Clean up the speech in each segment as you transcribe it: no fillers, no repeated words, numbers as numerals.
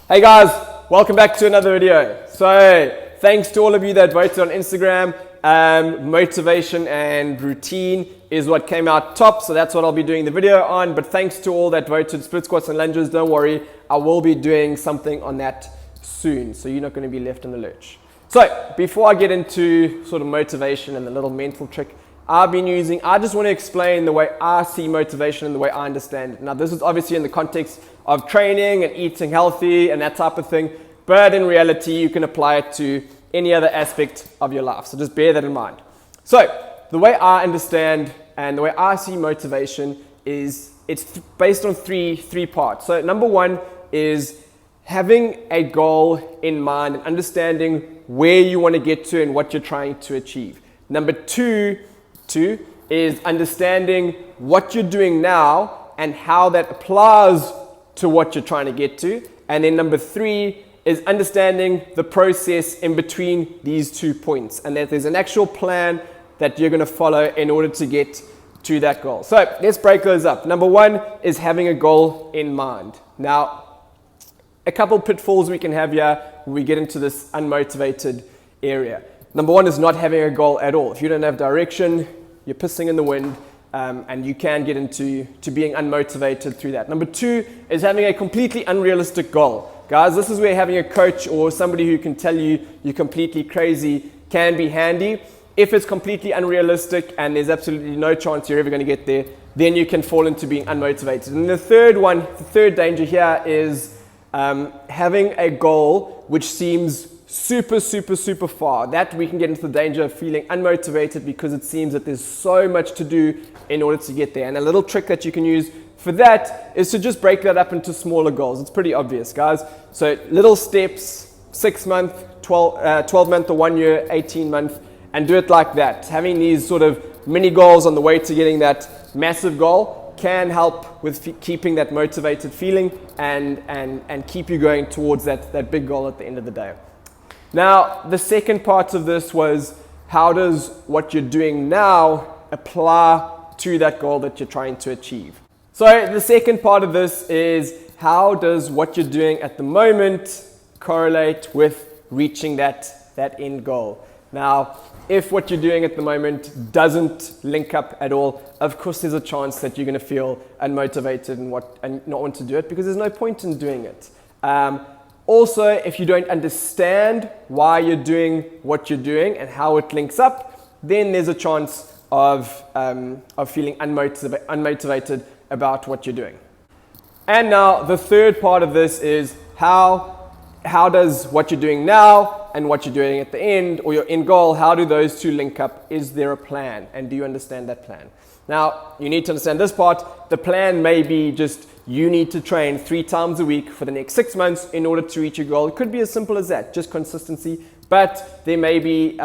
Hey guys, welcome back to another video. So thanks to all of you that voted on Instagram. Motivation and routine is what came out top, so that's what I'll be doing the video on. But thanks to all that voted split squats and lunges, don't worry, I will be doing something on that soon, so you're not going to be left in the lurch. So before I get into sort of motivation and the little mental trick I've been using, I just want to explain the way I see motivation and the way I understand it. Now this is obviously in the context of training and eating healthy and that type of thing, but in reality you can apply it to any other aspect of your life, so just bear that in mind. So the way I understand and the way I see motivation is it's based on three parts. So number one is having a goal in mind and understanding where you want to get to and what you're trying to achieve. Number two is understanding what you're doing now and how that applies to what you're trying to get to. And then number three is understanding the process in between these 2 points, and that there's an actual plan that you're going to follow in order to get to that goal. So let's break those up. Number one is having a goal in mind. Now, a couple pitfalls we can have here when we get into this unmotivated area. Number one is not having a goal at all. If you don't have direction, you're pissing in the wind, and you can get into being unmotivated through that. Number two is having a completely unrealistic goal. Guys, this is where having a coach or somebody who can tell you you're completely crazy can be handy. If it's completely unrealistic and there's absolutely no chance you're ever going to get there, then you can fall into being unmotivated. And the third danger here is having a goal which seems super far. That we can get into the danger of feeling unmotivated because it seems that there's so much to do in order to get there. And a little trick that you can use for that is to just break that up into smaller goals. It's pretty obvious, guys. So little steps, 6 month, 12 month or 1 year, 18 month, and do it like that. Having these sort of mini goals on the way to getting that massive goal can help with keeping that motivated feeling and keep you going towards that big goal at the end of the day. Now, the second part of this was, how does what you're doing now apply to that goal that you're trying to achieve? So the second part of this is, how does what you're doing at the moment correlate with reaching that end goal? Now, if what you're doing at the moment doesn't link up at all, of course there's a chance that you're going to feel unmotivated and not want to do it, because there's no point in doing it. Also, if you don't understand why you're doing what you're doing and how it links up, then there's a chance of feeling unmotivated about what you're doing. And now the third part of this is, how does what you're doing now and what you're doing at the end, or your end goal, how do those two link up? Is there a plan, and do you understand that plan? Now, you need to understand this part. The plan may be just you need to train 3 times a week for the next 6 months in order to reach your goal. It could be as simple as that, just consistency, but there may be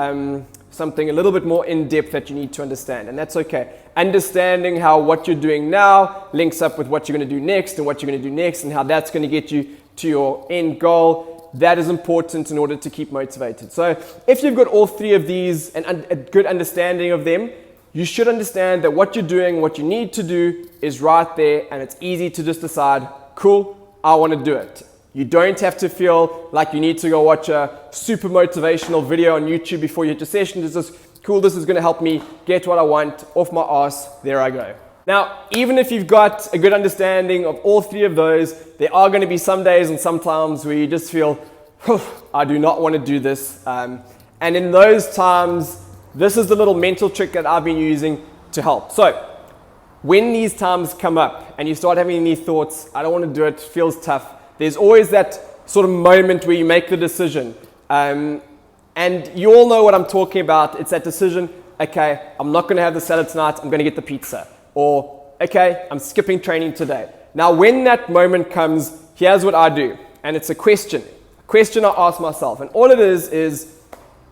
something a little bit more in depth that you need to understand, and that's okay. Understanding how what you're doing now links up with what you're going to do next and what you're going to do next, and how that's going to get you to your end goal, that is important in order to keep motivated. So if you've got all 3 of these and a good understanding of them, you should understand that what you're doing, what you need to do is right there, and it's easy to just decide, cool, I want to do it. You don't have to feel like you need to go watch a super motivational video on YouTube before you hit your session. It's just, cool, this is going to help me get what I want off my ass, there I go. Now, even if you've got a good understanding of all 3 of those, there are going to be some days and some times where you just feel, I do not want to do this. And in those times, this is the little mental trick that I've been using to help. So when these times come up and you start having these thoughts, I don't want to do it, feels tough, there's always that sort of moment where you make the decision. And you all know what I'm talking about. It's that decision, okay, I'm not going to have the salad tonight, I'm going to get the pizza. Or, okay, I'm skipping training today. Now, when that moment comes, here's what I do. And it's a question I ask myself. And all it is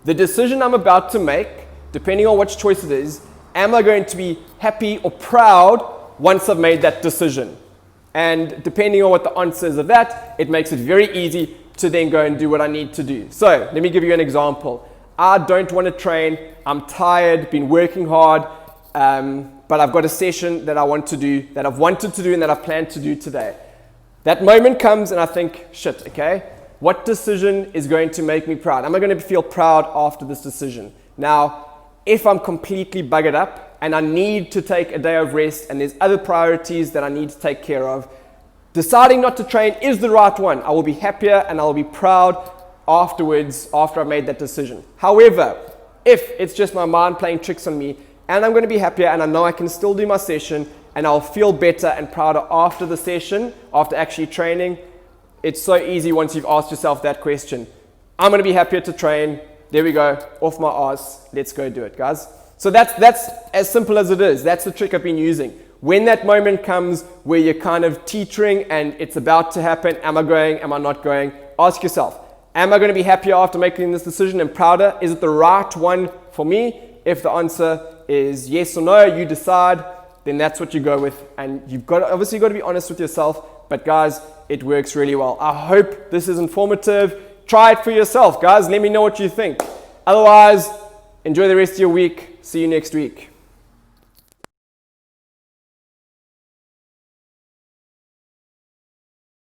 the decision I'm about to make, depending on which choice it is, am I going to be happy or proud once I've made that decision? And depending on what the answer is of that, it makes it very easy to then go and do what I need to do. So let me give you an example. I don't want to train. I'm tired, been working hard, but I've got a session that I want to do, that I've wanted to do and that I've planned to do today. That moment comes and I think, shit, okay, what decision is going to make me proud? Am I going to feel proud after this decision? Now, if I'm completely buggered up and I need to take a day of rest and there's other priorities that I need to take care of, deciding not to train is the right one. I will be happier and I will be proud afterwards after I made that decision. However, if it's just my mind playing tricks on me and I'm going to be happier and I know I can still do my session and I'll feel better and prouder after the session, after actually training, it's so easy once you've asked yourself that question. I'm going to be happier to train. There we go. Off my ass. Let's go do it, guys. So that's as simple as it is. That's the trick I've been using. When that moment comes where you're kind of teetering and it's about to happen, am I going, am I not going? Ask yourself, am I going to be happier after making this decision and prouder? Is it the right one for me? If the answer is yes or no, you decide, then that's what you go with. And obviously you've got to be honest with yourself, but guys, it works really well. I hope this is informative. Try it for yourself, guys. Let me know what you think. Otherwise, enjoy the rest of your week. See you next week.